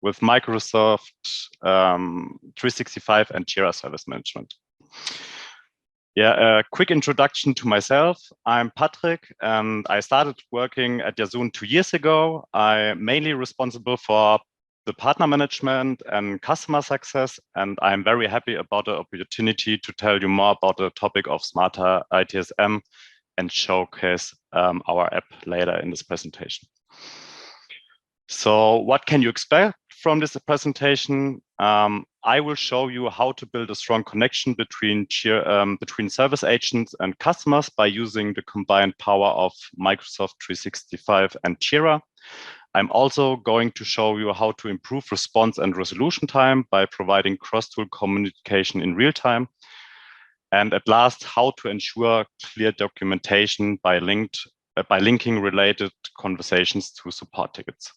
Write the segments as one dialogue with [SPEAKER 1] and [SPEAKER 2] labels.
[SPEAKER 1] with Microsoft 365 and Jira Service Management. Yeah, a quick introduction to myself. I'm Patrick, and I started working at Yasoon 2 years ago. I'm mainly responsible for the partner management and customer success, and I'm very happy about the opportunity to tell you more about the topic of smarter ITSM and showcase our app later in this presentation. So what can you expect from this presentation? I will show you how to build a strong connection between service agents and customers by using the combined power of Microsoft 365 and Jira. I'm also going to show you how to improve response and resolution time by providing cross-tool communication in real time. And at last, how to ensure clear documentation by linking related conversations to support tickets.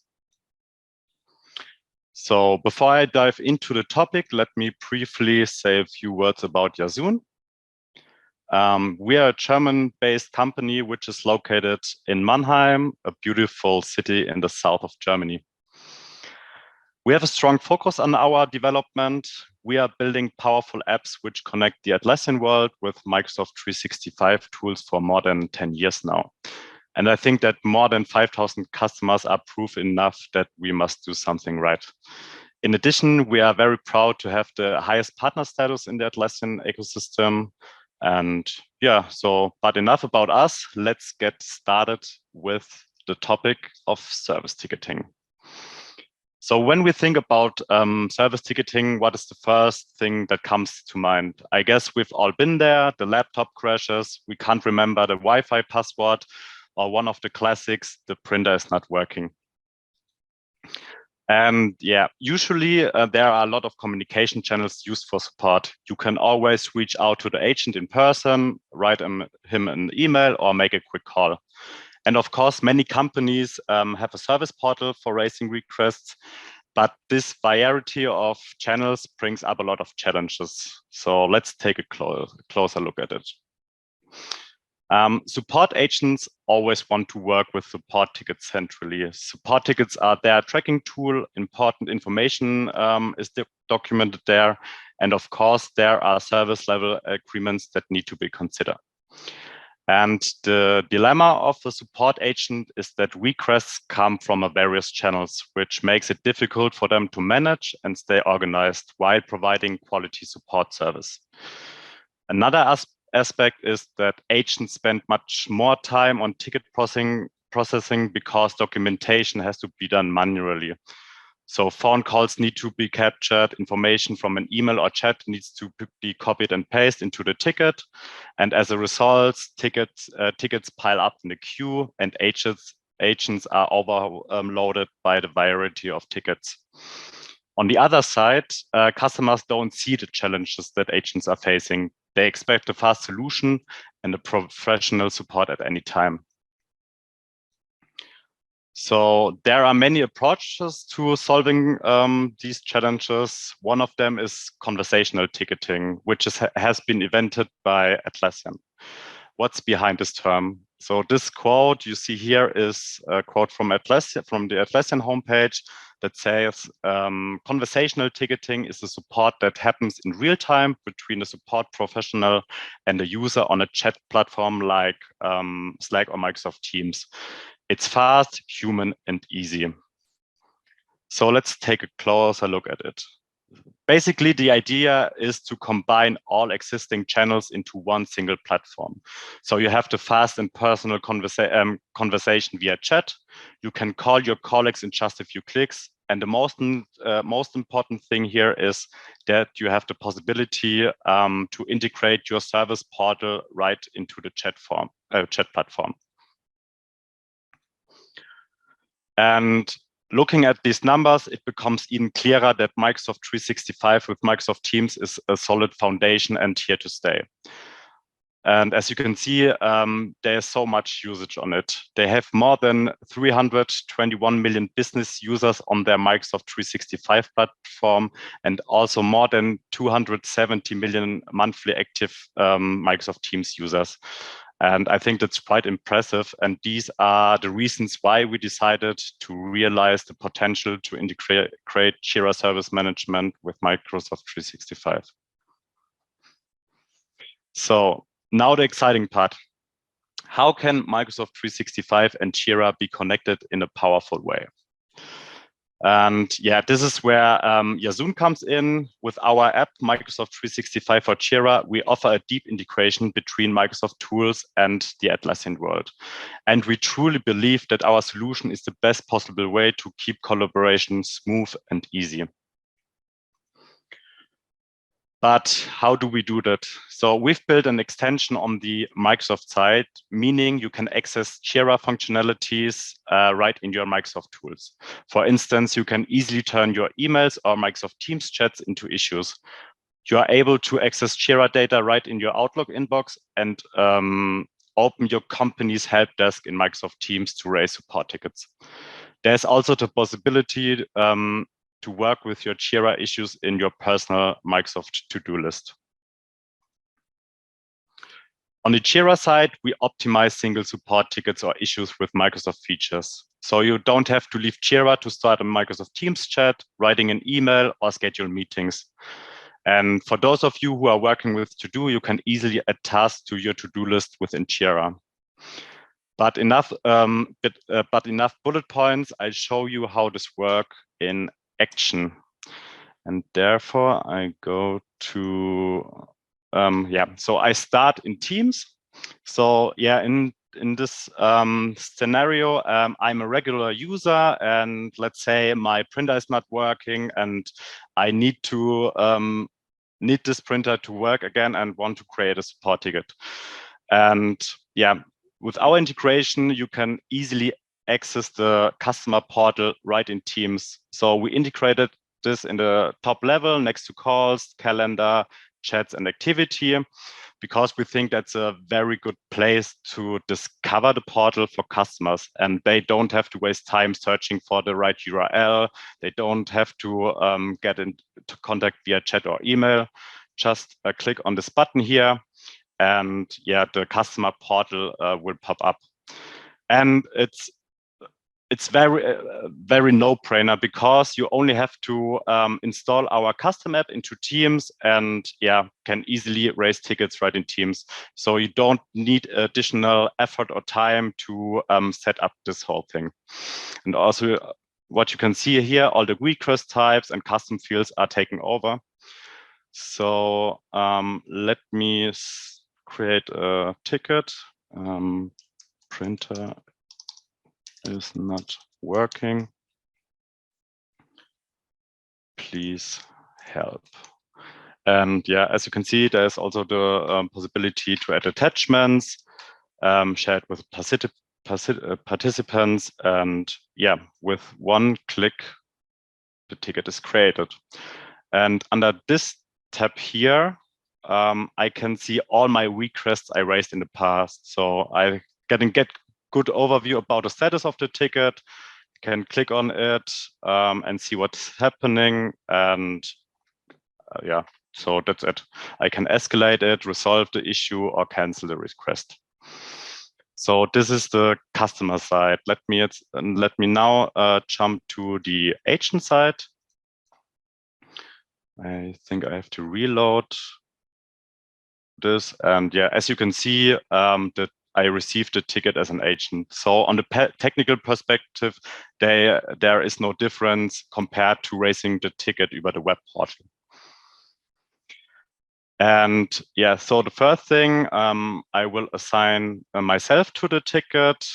[SPEAKER 1] So before I dive into the topic, let me briefly say a few words about Yasoon. We are a German-based company which is located in Mannheim, a beautiful city in the south of Germany. We have a strong focus on our development. We are building powerful apps which connect the Atlassian world with Microsoft 365 tools for more than 10 years now. And I think that more than 5,000 customers are proof enough that we must do something right. In addition, we are very proud to have the highest partner status in the Atlassian ecosystem. And yeah, but enough about us. Let's get started with the topic of service ticketing. So when we think about service ticketing, what is the first thing that comes to mind? I guess we've all been there. The laptop crashes. We can't remember the Wi-Fi password. Or one of the classics, the printer is not working. And yeah, usually there are a lot of communication channels used for support. You can always reach out to the agent in person, write him an email, or make a quick call. And of course, many companies have a service portal for raising requests, but this variety of channels brings up a lot of challenges. So let's take a closer look at it. Support agents always want to work with support tickets centrally. Support tickets are their tracking tool. Important information is documented there. And of course, there are service level agreements that need to be considered. And the dilemma of a support agent is that requests come from various channels, which makes it difficult for them to manage and stay organized while providing quality support service. Another aspect is that agents spend much more time on ticket processing because documentation has to be done manually. So phone calls need to be captured, information from an email or chat needs to be copied and pasted into the ticket. And as a result, tickets pile up in the queue and agents are overloaded by the variety of tickets. On the other side, customers don't see the challenges that agents are facing. They expect a fast solution and a professional support at any time. So there are many approaches to solving these challenges. One of them is conversational ticketing, which has been invented by Atlassian. What's behind this term? So this quote you see here is a quote from Atlassian, from the Atlassian homepage, that says, conversational ticketing is the support that happens in real time between a support professional and a user on a chat platform like Slack or Microsoft Teams. It's fast, human, and easy. So let's take a closer look at it. Basically, the idea is to combine all existing channels into one single platform. So you have the fast and personal conversation via chat. You can call your colleagues in just a few clicks. And the most important thing here is that you have the possibility to integrate your service portal right into the chat platform. And looking at these numbers, it becomes even clearer that Microsoft 365 with Microsoft Teams is a solid foundation and here to stay. And as you can see, there's so much usage on it. They have more than 321 million business users on their Microsoft 365 platform, and also more than 270 million monthly active Microsoft Teams users. And I think that's quite impressive. And these are the reasons why we decided to realize the potential to integrate Jira Service Management with Microsoft 365. So now the exciting part. How can Microsoft 365 and Jira be connected in a powerful way? And yeah, this is where Yasoon comes in. With our app, Microsoft 365 for Jira, we offer a deep integration between Microsoft tools and the Atlassian world. And we truly believe that our solution is the best possible way to keep collaboration smooth and easy. But how do we do that? So we've built an extension on the Microsoft side, meaning you can access Jira functionalities right in your Microsoft tools. For instance, you can easily turn your emails or Microsoft Teams chats into issues. You are able to access Jira data right in your Outlook inbox and open your company's help desk in Microsoft Teams to raise support tickets. There's also the possibility to work with your Jira issues in your personal Microsoft to-do list. On the Jira side, we optimize single support tickets or issues with Microsoft features. So you don't have to leave Jira to start a Microsoft Teams chat, writing an email, or schedule meetings. And for those of you who are working with to-do, you can easily add tasks to your to-do list within Jira. But enough bullet points. I'll show you how this works in action. And therefore I go to, so I start in Teams. So yeah, in this scenario, I'm a regular user and let's say my printer is not working and I need this printer to work again and want to create a support ticket. And yeah, with our integration, you can easily access the customer portal right in Teams. So we integrated this in the top level next to calls, calendar, chats, and activity, because we think that's a very good place to discover the portal for customers. And they don't have to waste time searching for the right URL. They don't have to get into contact via chat or email. Just click on this button here. And yeah, the customer portal will pop up. And it's very no-brainer because you only have to install our custom app into Teams and yeah, can easily raise tickets right in Teams. So you don't need additional effort or time to set up this whole thing. And also what you can see here, all the request types and custom fields are taken over. So let me create a ticket. Printer is not working. Please help. And yeah, as you can see, there's also the possibility to add attachments, share it with participants, and yeah, with one click, the ticket is created. And under this tab here, I can see all my requests I raised in the past. So I get good overview about the status of the ticket, can click on it and see what's happening. And yeah, so that's it. I can escalate it, resolve the issue, or cancel the request. So this is the customer side. Let me now jump to the agent side. I think I have to reload this. And yeah, as you can see, that I received the ticket as an agent. So on the technical perspective, there is no difference compared to raising the ticket over the web portal. And yeah, so the first thing, I will assign myself to the ticket.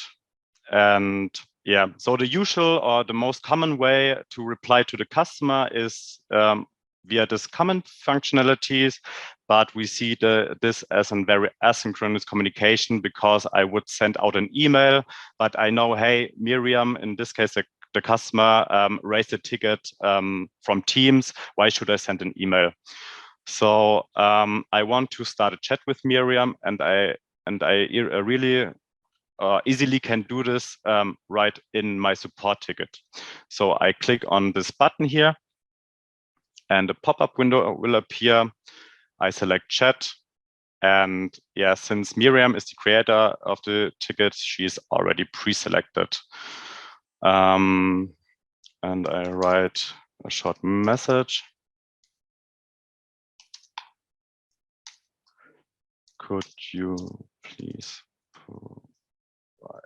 [SPEAKER 1] And yeah, so the usual or the most common way to reply to the customer is via this comment functionalities, but we see this as a very asynchronous communication because I would send out an email, but I know, hey, Miriam, in this case, the customer raised a ticket from Teams. Why should I send an email? So I want to start a chat with Miriam, and I really easily can do this right in my support ticket. So I click on this button here, and a pop-up window will appear. I select chat, And yeah, since Miriam is the creator of the ticket, she's already pre-selected. And I write a short message. Could you please provide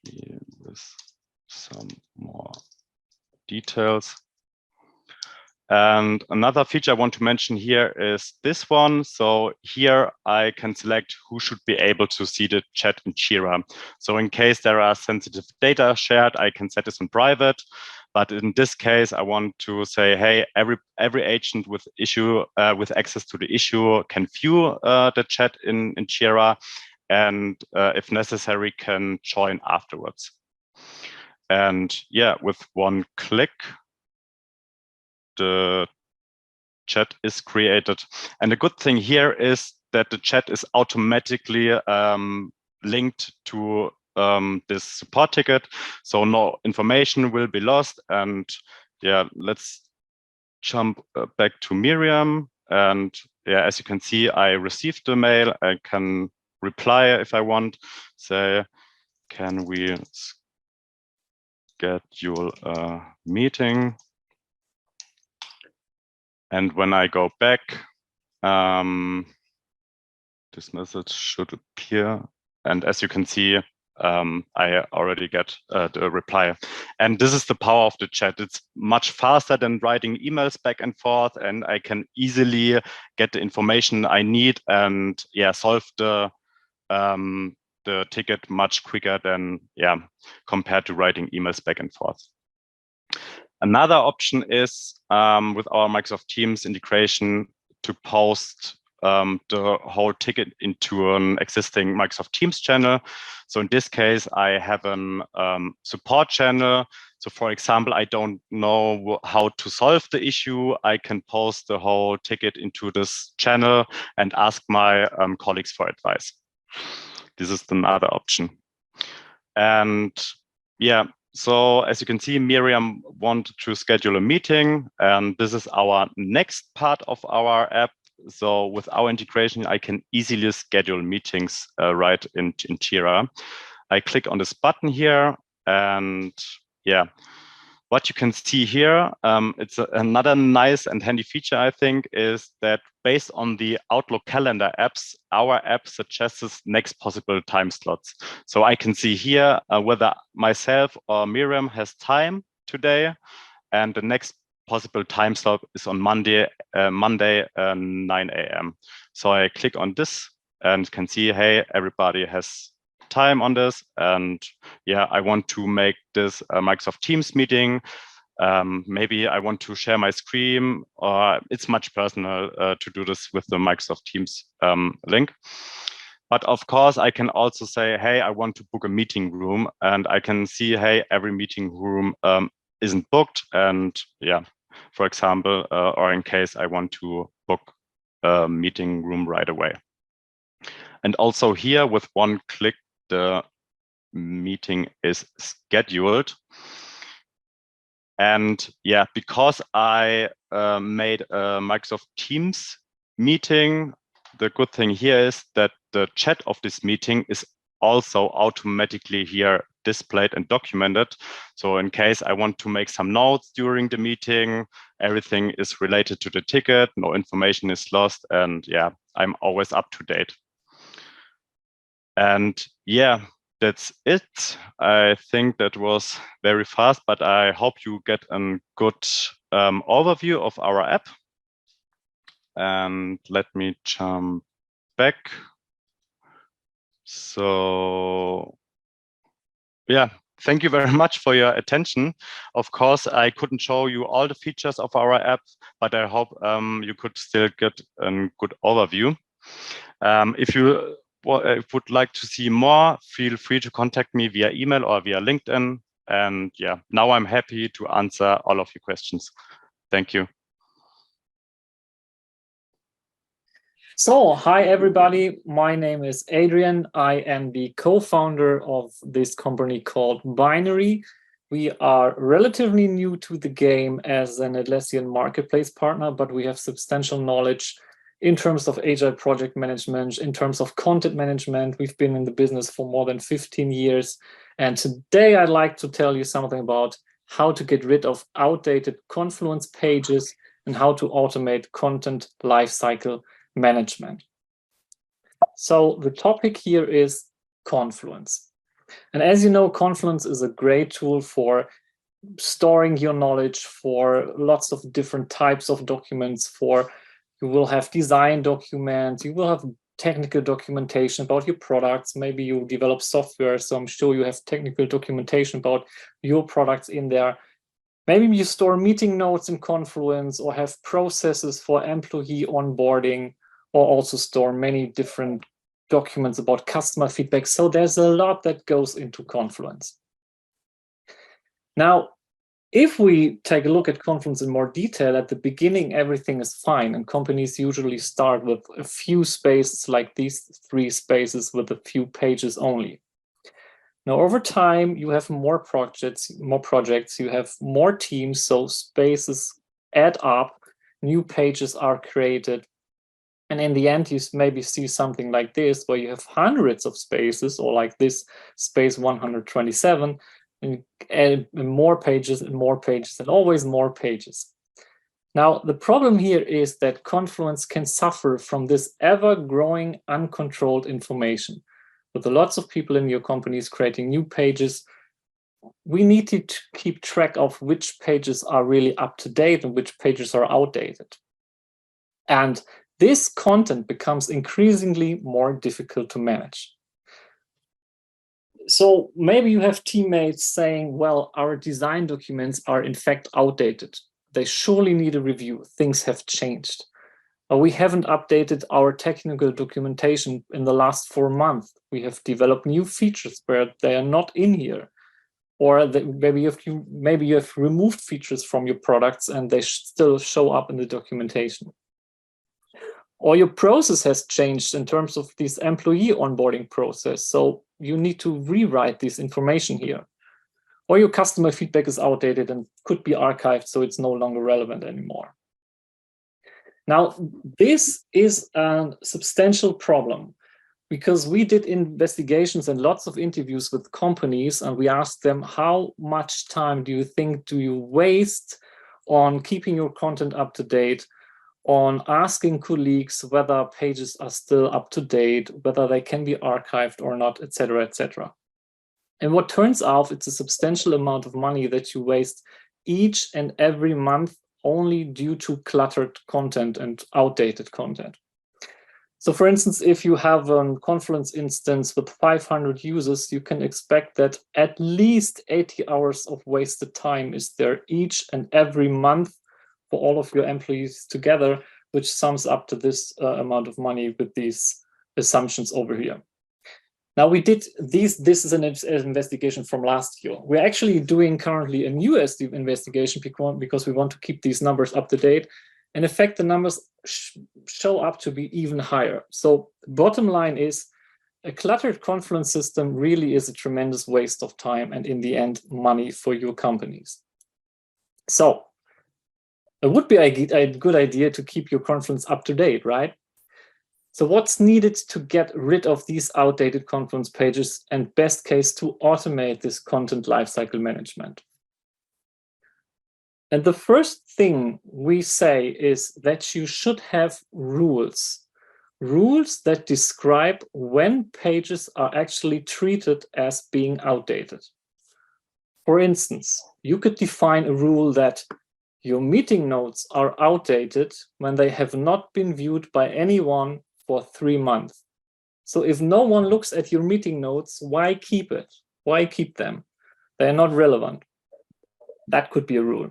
[SPEAKER 1] me with some more details? And another feature I want to mention here is this one. So here I can select who should be able to see the chat in Jira. So in case there are sensitive data shared, I can set this in private. But in this case, I want to say, hey, every agent with access to the issue can view the chat in Jira, and if necessary, can join afterwards. And yeah, with one click, the chat is created. And the good thing here is that the chat is automatically linked to this support ticket. So no information will be lost. And yeah, let's jump back to Miriam. And yeah, as you can see, I received the mail. I can reply if I want, say, can we schedule a meeting? And when I go back, this message should appear. And as you can see, I already get the reply. And this is the power of the chat. It's much faster than writing emails back and forth, and I can easily get the information I need and yeah, solve the ticket much quicker than compared to writing emails back and forth. Another option is with our Microsoft Teams integration to post the whole ticket into an existing Microsoft Teams channel. So in this case, I have a support channel. So for example, I don't know how to solve the issue. I can post the whole ticket into this channel and ask my colleagues for advice. This is another option. And yeah, so as you can see, Miriam wanted to schedule a meeting, and this is our next part of our app. So with our integration, I can easily schedule meetings right in Jira. I click on this button here, and yeah, what you can see here, it's another nice and handy feature, I think, is that based on the Outlook calendar apps, our app suggests next possible time slots. So I can see here whether myself or Miriam has time today, and the next possible time slot is on Monday 9 a.m. So I click on this and can see, hey, everybody has time on this, and yeah, I want to make this a Microsoft Teams meeting. Maybe I want to share my screen, or it's much personal to do this with the Microsoft Teams link. But of course, I can also say, hey, I want to book a meeting room, and I can see, hey, every meeting room isn't booked, and yeah, for example, or in case I want to book a meeting room right away. And also here with one click, the meeting is scheduled. And yeah, because I made a Microsoft Teams meeting, the good thing here is that the chat of this meeting is also automatically here displayed and documented. So in case I want to make some notes during the meeting, everything is related to the ticket, no information is lost, and yeah, I'm always up to date. And yeah, that's it. I think that was very fast, but I hope you get a good overview of our app. And let me jump back. So yeah, thank you very much for your attention. Of course, I couldn't show you all the features of our app, but I hope you could still get a good overview. If you would like to see more, feel free to contact me via email or via LinkedIn. And yeah, now I'm happy to answer all of your questions. Thank you.
[SPEAKER 2] So, hi everybody, my name is Adrian. I am the co-founder of this company called B1NARY. We are relatively new to the game as an Atlassian marketplace partner, but we have substantial knowledge in terms of agile project management, in terms of content management. We've been in the business for more than 15 years. And today I'd like to tell you something about how to get rid of outdated Confluence pages and how to automate content lifecycle management. So the topic here is Confluence. And as you know, Confluence is a great tool for storing your knowledge, for lots of different types of documents. You will have design documents, you will have technical documentation about your products. Maybe you develop software, so I'm sure you have technical documentation about your products in there. Maybe you store meeting notes in Confluence or have processes for employee onboarding, or also store many different documents about customer feedback. So there's a lot that goes into Confluence. Now, if we take a look at Confluence in more detail, at the beginning, everything is fine. And companies usually start with a few spaces like these 3 spaces with a few pages only. Now, over time, you have more projects, you have more teams, so spaces add up, new pages are created. And in the end, you maybe see something like this, where you have hundreds of spaces, or like this space 127, and add more pages and more pages and always more pages. Now, the problem here is that Confluence can suffer from this ever-growing uncontrolled information. With lots of people in your companies creating new pages, we need to keep track of which pages are really up to date and which pages are outdated. And this content becomes increasingly more difficult to manage. So maybe you have teammates saying, well, our design documents are in fact outdated. They surely need a review. Things have changed. We haven't updated our technical documentation in the last 4 months. We have developed new features where they are not in here. Or maybe you have removed features from your products and they still show up in the documentation. Or your process has changed in terms of this employee onboarding process. So you need to rewrite this information here. Or your customer feedback is outdated and could be archived, so it's no longer relevant anymore. Now, this is a substantial problem because we did investigations and lots of interviews with companies, and we asked them, how much time do you waste on keeping your content up to date, on asking colleagues whether pages are still up to date, whether they can be archived or not, etc., etc. And what turns out, it's a substantial amount of money that you waste each and every month only due to cluttered content and outdated content. So for instance, if you have a Confluence instance with 500 users, you can expect that at least 80 hours of wasted time is there each and every month for all of your employees together, which sums up to this amount of money with these assumptions over here. Now we did this is an investigation from last year. We're actually doing currently a new investigation because we want to keep these numbers up to date. And in fact, the numbers show up to be even higher. So bottom line is, a cluttered Confluence system really is a tremendous waste of time and in the end, money for your companies. So it would be a good idea to keep your Confluence up to date, right? So what's needed to get rid of these outdated Confluence pages and best case to automate this content lifecycle management? And the first thing we say is that you should have rules that describe when pages are actually treated as being outdated. For instance, you could define a rule that your meeting notes are outdated when they have not been viewed by anyone for 3 months. So if no one looks at your meeting notes, why keep it? Why keep them? They're not relevant. That could be a rule.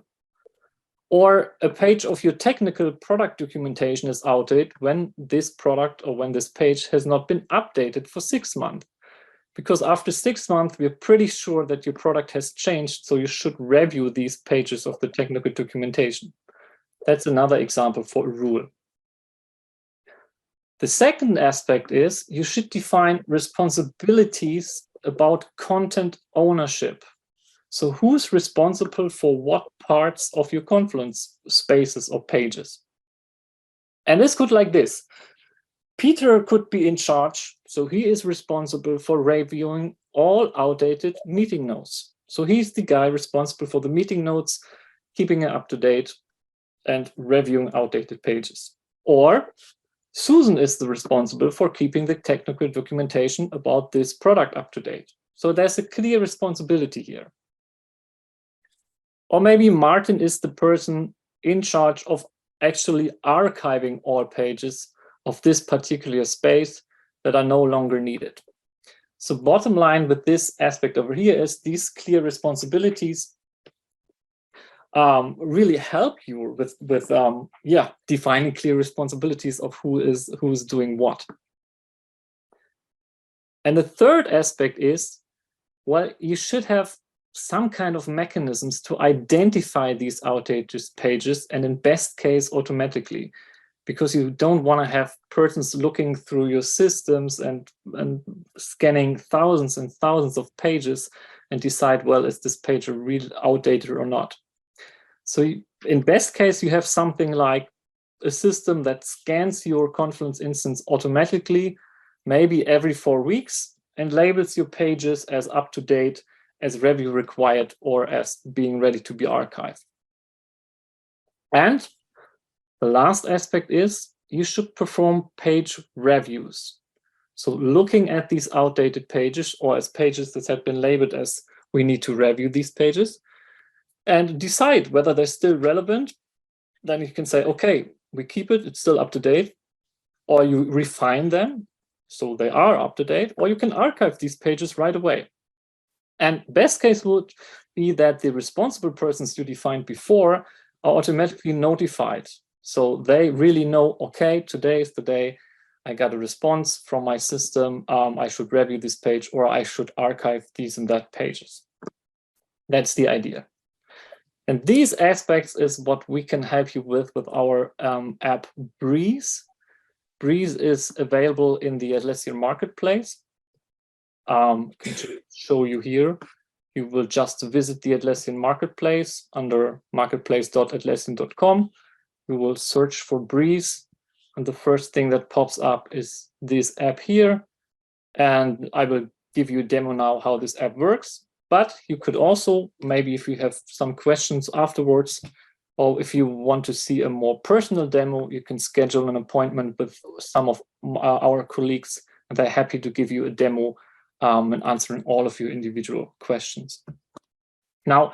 [SPEAKER 2] Or a page of your technical product documentation is outdated when this product or when this page has not been updated for 6 months. Because after 6 months, we're pretty sure that your product has changed, so you should review these pages of the technical documentation. That's another example for a rule. The second aspect is you should define responsibilities about content ownership. So who's responsible for what parts of your Confluence spaces or pages? And this could like this. Peter could be in charge, so he is responsible for reviewing all outdated meeting notes. So he's the guy responsible for the meeting notes, keeping it up to date, and reviewing outdated pages. Or Susan is the responsible for keeping the technical documentation about this product up to date. So there's a clear responsibility here. Or maybe Martin is the person in charge of actually archiving all pages of this particular space that are no longer needed. So bottom line with this aspect over here is these clear responsibilities really help you with defining clear responsibilities of who is doing what. And the third aspect is, well, you should have some kind of mechanisms to identify these outdated pages, and in best case automatically, because you don't want to have persons looking through your systems and scanning thousands and thousands of pages and decide, well, is this page really outdated or not? So in best case, you have something like a system that scans your Confluence instance automatically, maybe every 4 weeks, and labels your pages as up to date, as review required, or as being ready to be archived. And the last aspect is you should perform page reviews. So looking at these outdated pages, or as pages that have been labeled as we need to review these pages, and decide whether they're still relevant. Then you can say, okay, we keep it, it's still up to date, or you refine them so they are up to date, or you can archive these pages right away. And best case would be that the responsible persons you defined before are automatically notified. So they really know, okay, today is the day I got a response from my system, I should review this page, or I should archive these and that pages. That's the idea. And these aspects is what we can help you with our app Breeze. Breeze is available in the Atlassian marketplace. I can show you here. You will just visit the Atlassian marketplace under marketplace.atlassian.com. You will search for Breeze, and the first thing that pops up is this app here. And I will give you a demo now how this app works. But you could also, maybe if you have some questions afterwards, or if you want to see a more personal demo, you can schedule an appointment with some of our colleagues, and they're happy to give you a demo and answering all of your individual questions. Now,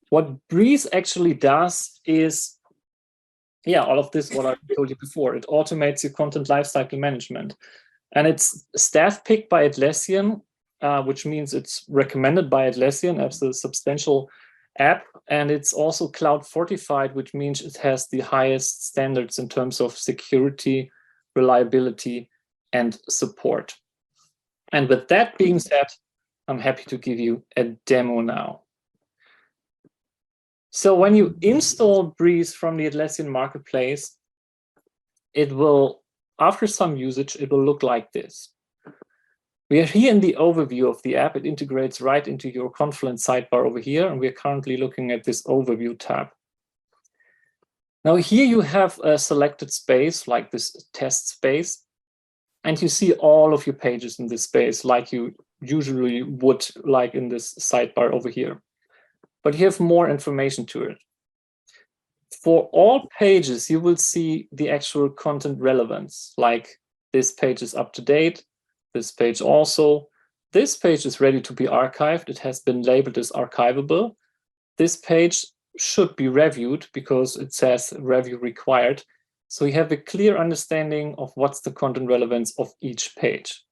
[SPEAKER 2] what Breeze actually does is, all of this, what I told you before, it automates your content lifecycle management. And it's staff picked by Atlassian, which means it's recommended by Atlassian as a substantial app. And it's also cloud fortified, which means it has the highest standards in terms of security, reliability, and support. And with that being said, I'm happy to give you a demo now. So when you install Breeze from the Atlassian marketplace, it will, after some usage, it will look like this. We are here in the overview of the app. It integrates right into your Confluence sidebar over here, and we're currently looking at this overview tab. Now here you have a selected space, like this test space, and you see all of your pages in this space, like you usually would, like in this sidebar over here. But you have more information to it. For all pages, you will see the actual content relevance, like this page is up to date, this page also. This page is ready to be archived. It has been labeled as archivable. This page should be reviewed because it says review required. So you have a clear understanding of what's the content relevance of each page.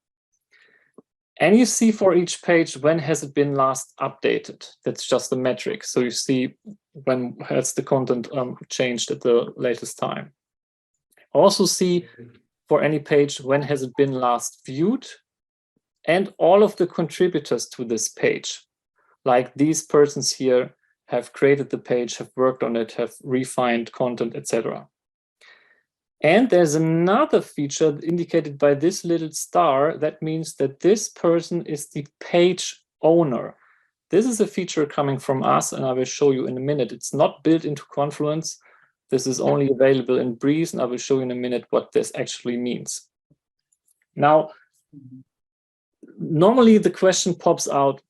[SPEAKER 2] And you see for each page, when has it been last updated? That's just a metric. So you see when has the content changed at the latest time. Also see for any page, when has it been last viewed? And all of the contributors to this page, like these persons here have created the page, have worked on it, have refined content, etc. And there's another feature indicated by this little star. That means that this person is the page owner. This is a feature coming from us, and I will show you in a minute. It's not built into Confluence, This is only available in Breeze, and I will show you in a minute what this actually means. Now, normally the question pops up,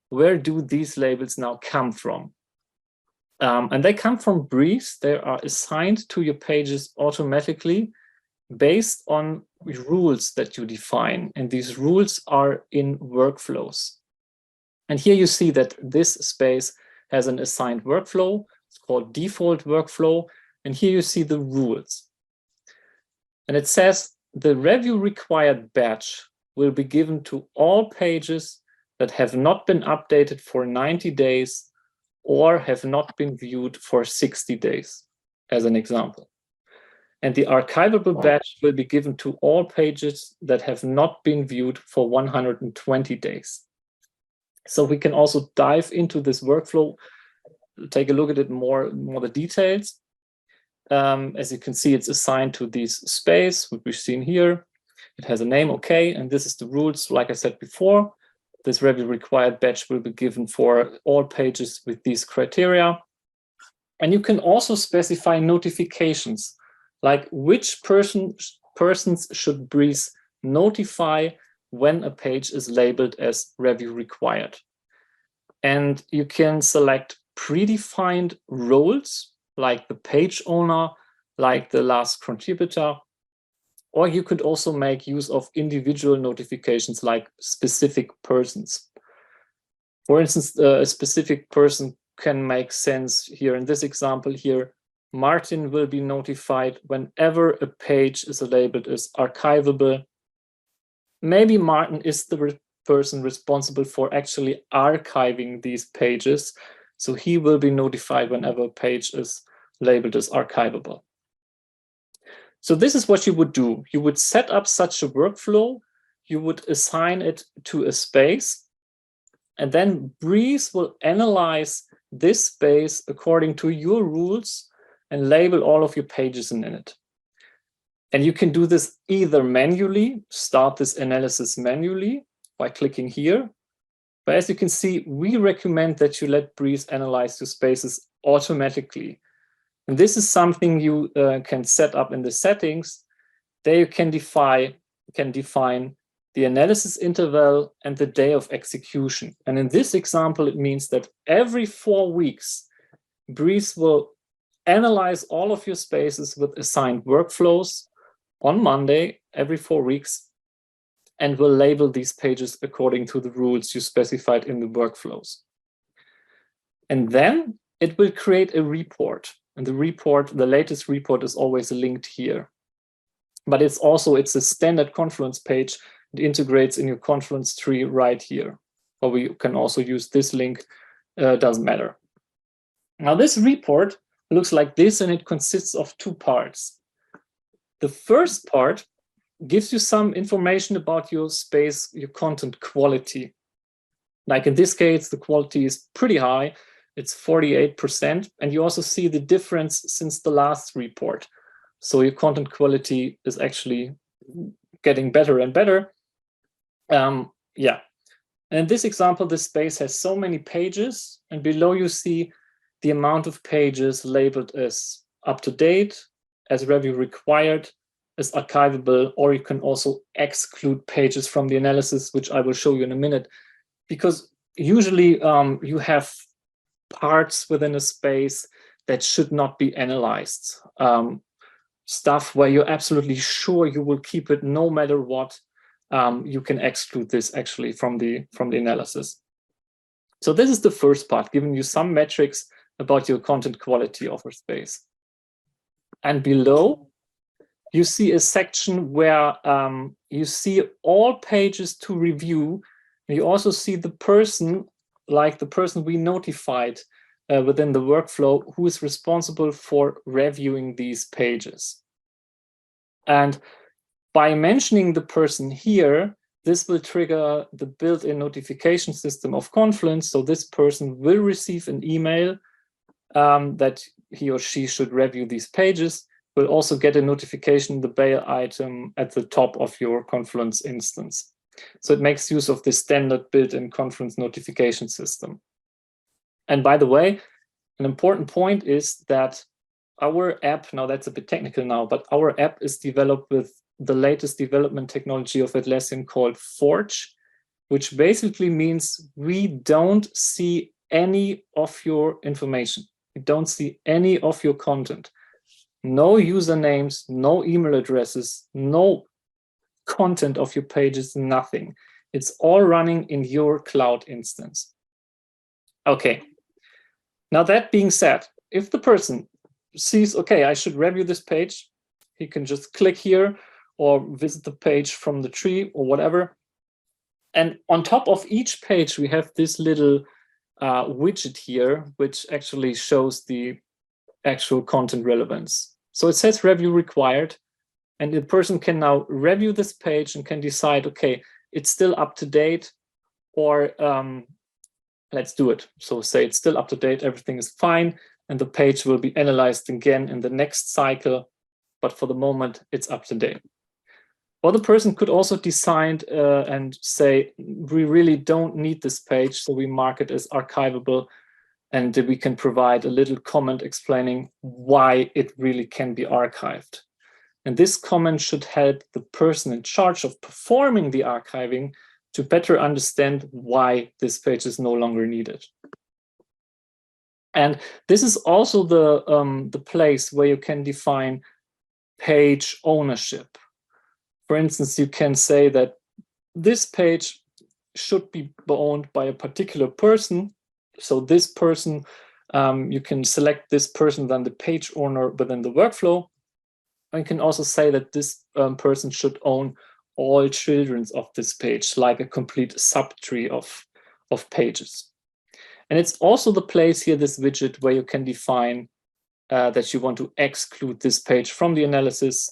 [SPEAKER 2] where do these labels now come from? And they come from Breeze. They are assigned to your pages automatically based on rules that you define. And these rules are in workflows. And here you see that this space has an assigned workflow. It's called default workflow. And here you see the rules. And it says the review required badge will be given to all pages that have not been updated for 90 days or have not been viewed for 60 days, as an example. And the archivable badge will be given to all pages that have not been viewed for 120 days. So we can also dive into this workflow, take a look at it more the details. As you can see, it's assigned to this space, what we've seen here. It has a name, okay, and this is the rules. Like I said before, this review required badge will be given for all pages with these criteria. And you can also specify notifications, like which persons should Breeze notify when a page is labeled as review required. And you can select predefined roles, like the page owner, like the last contributor, or you could also make use of individual notifications like specific persons. For instance, a specific person can make sense here. In this example here, Martin will be notified whenever a page is labeled as archivable. Maybe Martin is the person responsible for actually archiving these pages, so he will be notified whenever a page is labeled as archivable. So this is what you would do. You would set up such a workflow, you would assign it to a space, and then Breeze will analyze this space according to your rules and label all of your pages in it. And you can do this either manually, start this analysis manually by clicking here. But as you can see, we recommend that you let Breeze analyze your spaces automatically. And this is something you can set up in the settings. There you can define the analysis interval and the day of execution. And in this example, it means that every 4 weeks, Breeze will analyze all of your spaces with assigned workflows on Monday every 4 weeks and will label these pages according to the rules you specified in the workflows. And then it will create a report. And the latest report is always linked here. But it's a standard Confluence page. It integrates in your Confluence tree right here. Or we can also use this link, doesn't matter. Now this report looks like this, and it consists of 2 parts. The first part gives you some information about your space, your content quality. Like in this case, the quality is pretty high. It's 48%. And you also see the difference since the last report. So your content quality is actually getting better and better. Yeah. And in this example, this space has so many pages. And below you see the amount of pages labeled as up to date, as review required, as archivable, or you can also exclude pages from the analysis, which I will show you in a minute. Because usually you have parts within a space that should not be analyzed. Stuff where you're absolutely sure you will keep it no matter what, you can exclude this actually from the analysis. So this is the first part, giving you some metrics about your content quality of a space. And below, you see a section where you see all pages to review. You also see the person, like the person we notified within the workflow, who is responsible for reviewing these pages. And by mentioning the person here, this will trigger the built-in notification system of Confluence. So this person will receive an email that he or she should review these pages, will also get a notification, the bail item at the top of your Confluence instance. So it makes use of the standard built-in Confluence notification system. And by the way, An important point is that our app, now that's a bit technical now, but our app is developed with the latest development technology of Atlassian called Forge, which basically means we don't see any of your information. We don't see any of your content. No usernames, no email addresses, no content of your pages, nothing. It's all running in your cloud instance. Okay. Now that being said, if the person sees, okay, I should review this page, he can just click here or visit the page from the tree or whatever. And on top of each page, we have this little widget here, which actually shows the actual content relevance. So it says review required, and the person can now review this page and can decide, okay, it's still up to date, or let's do it. So say it's still up to date, everything is fine, and the page will be analyzed again in the next cycle, but for the moment, it's up to date. Or the person could also decide and say, we really don't need this page, so we mark it as archivable, and we can provide a little comment explaining why it really can be archived. And this comment should help the person in charge of performing the archiving to better understand why this page is no longer needed. And this is also the place where you can define page ownership. For instance, you can say that this page should be owned by a particular person. So this person, you can select this person, then the page owner within the workflow. And you can also say that this person should own all children of this page, like a complete subtree of pages. And it's also the place here, this widget, where you can define that you want to exclude this page from the analysis,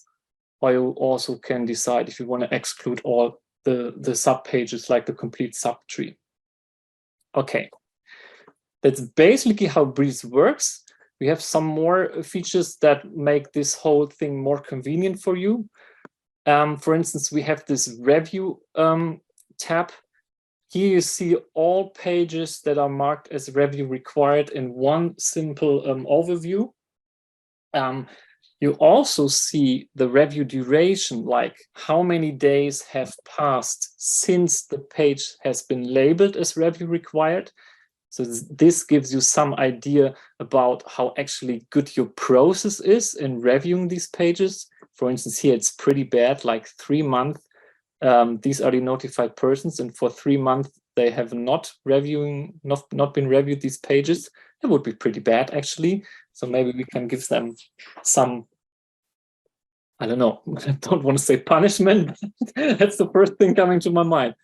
[SPEAKER 2] or you also can decide if you want to exclude all the sub-pages, like the complete subtree. Okay, that's basically how Breeze works. We have some more features that make this whole thing more convenient for you. For instance, we have this review tab. Here you see all pages that are marked as review required in one simple overview. You also see the review duration, like how many days have passed since the page has been labeled as review required. So this gives you some idea about how actually good your process is in reviewing these pages. For instance, here it's pretty bad, like 3 months. These are the notified persons, and for 3 months they have not been reviewed these pages. It would be pretty bad, actually. So maybe we can give them some, I don't know, I don't want to say punishment. That's the first thing coming to my mind.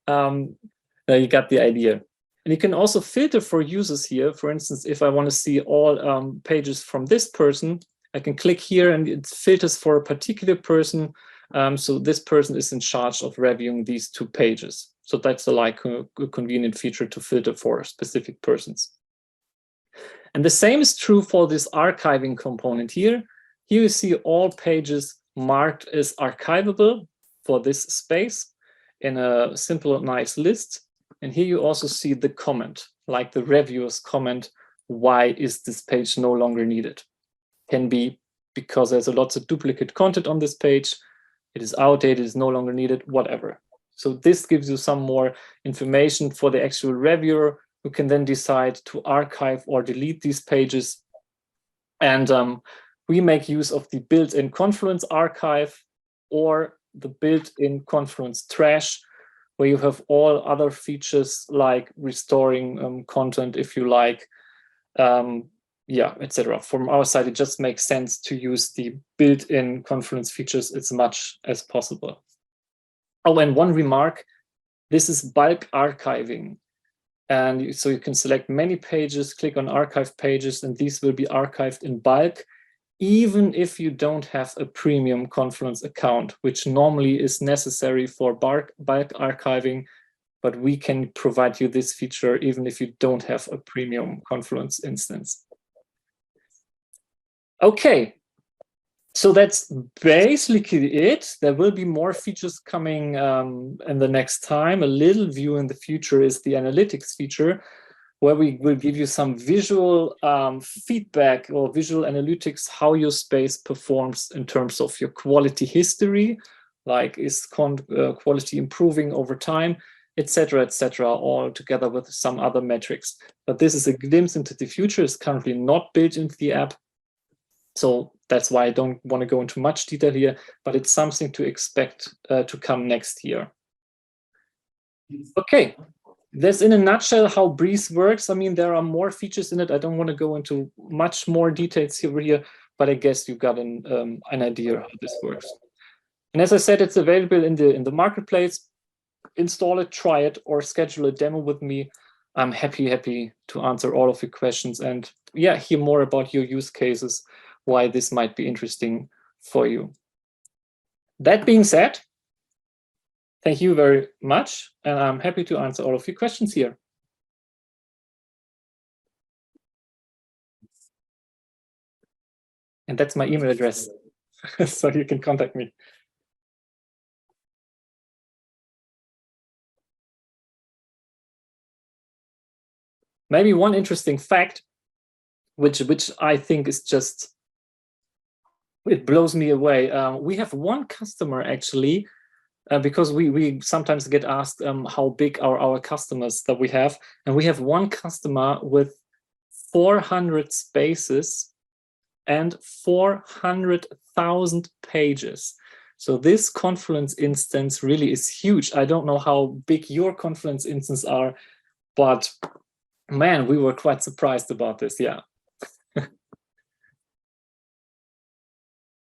[SPEAKER 2] You got the idea. And you can also filter for users here. For instance, if I want to see all pages from this person, I can click here and it filters for a particular person. So this person is in charge of reviewing these 2 pages. So that's a convenient feature to filter for specific persons. And the same is true for this archiving component here. Here you see all pages marked as archivable for this space in a simple, nice list. And here you also see the comment, like the reviewer's comment, why is this page no longer needed? Can be because there's lots of duplicate content on this page, it is outdated, it's no longer needed, whatever. So this gives you some more information for the actual reviewer, who can then decide to archive or delete these pages. And we make use of the built-in Confluence archive or the built-in Confluence trash, where you have all other features like restoring content if you like, etc. From our side, it just makes sense to use the built-in Confluence features as much as possible. Oh, and one remark, this is bulk archiving. And so you can select many pages, click on archive pages, and these will be archived in bulk, even if you don't have a premium Confluence account, which normally is necessary for bulk archiving, but we can provide you this feature even if you don't have a premium Confluence instance. Okay, so that's basically it. There will be more features coming in the next time. A little view in the future is the analytics feature. where we will give you some visual feedback or visual analytics, how your space performs in terms of your quality history, like is quality improving over time, etc., all together with some other metrics. But this is a glimpse into the future. It's currently not built into the app. So that's why I don't want to go into much detail here, but it's something to expect to come next year. Okay, that's in a nutshell how Breeze works. I mean, there are more features in it. I don't want to go into much more details over here, but I guess you got an idea how this works. And as I said, it's available in the marketplace. Install it, try it, or schedule a demo with me. I'm happy to answer all of your questions and yeah, hear more about your use cases, why this might be interesting for you. That being said, thank you very much, and I'm happy to answer all of your questions here. And that's my email address, so you can contact me. Maybe one interesting fact, which I think is just, it blows me away. We have one customer actually, because we sometimes get asked how big are our customers that we have. And we have one customer with 400 spaces and 400,000 pages. So this Confluence instance really is huge. I don't know how big your Confluence instances are, but man, we were quite surprised about this. Yeah.